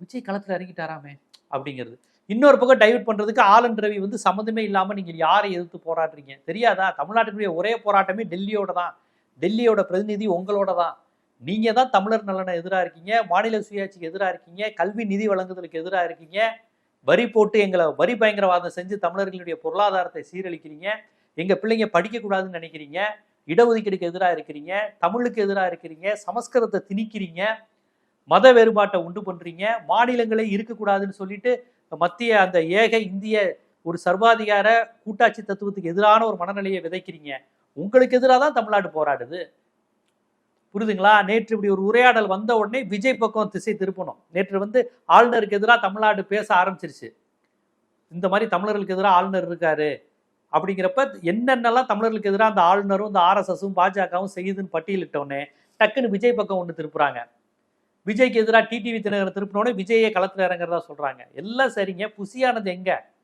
விஜய் களத்தில் இறங்கிட்டாராமே அப்படிங்கிறது. இன்னொரு பக்கம் டைவர்ட் பண்றதுக்கு ஆலன் ரவி வந்து சம்மந்தமே இல்லாம நீங்க யாரை எதிர்த்து போராடுறீங்க தெரியாதா? தமிழ்நாட்டினுடைய ஒரே போராட்டமே டெல்லியோட தான். டெல்லியோட பிரதிநிதி உங்களோட தான். நீங்க தான் தமிழர் நலனை எதிராக இருக்கீங்க, மாநில சுயாட்சிக்கு எதிராக இருக்கீங்க, கல்வி நிதி வழங்குதலுக்கு எதிராக இருக்கீங்க, வரி போட்டு எங்களை வரி பயங்கரவாதம் செஞ்சு தமிழர்களுடைய பொருளாதாரத்தை சீரழிக்கிறீங்க, எங்க பிள்ளைங்க படிக்கக்கூடாதுன்னு நினைக்கிறீங்க, இடஒதுக்கீடுக்கு எதிராக இருக்கிறீங்க, தமிழுக்கு எதிராக இருக்கிறீங்க, சமஸ்கிருதத்தை திணிக்கிறீங்க, மத வேறுபாட்டை உண்டு பண்றீங்க, மாநிலங்களே இருக்கக்கூடாதுன்னு சொல்லிட்டு மத்திய அந்த ஏக இந்திய ஒரு சர்வாதிகார கூட்டாட்சி தத்துவத்துக்கு எதிரான ஒரு மனநிலையை விதைக்கிறீங்க. உங்களுக்கு எதிராக தான் தமிழ்நாடு போராடுது. புரியுதுங்களா? நேற்று இப்படி ஒரு உரையாடல் வந்த உடனே விஜய் பக்கம் திசை திருப்பணும். நேற்று வந்து ஆளுநருக்கு எதிராக தமிழ்நாடு பேச ஆரம்பிச்சிருச்சு. இந்த மாதிரி தமிழர்களுக்கு எதிராக ஆளுநர் இருக்காரு அப்படிங்கிறப்ப என்னென்னலாம் தமிழர்களுக்கு எதிராக அந்த ஆளுநரும் இந்த ஆர்எஸ்எஸும் பாஜகவும் செய்யுதுன்னு பட்டியலிட்டோடனே டக்குன்னு விஜய் பக்கம் ஒன்று திருப்புறாங்க. விஜய்க்கு எதிராக டிடிவி தினகரன் திருப்பினோடனே விஜயே களத்தில் இறங்குறதா சொல்றாங்க. எல்லாம் சரிங்க. புசியானது எங்க?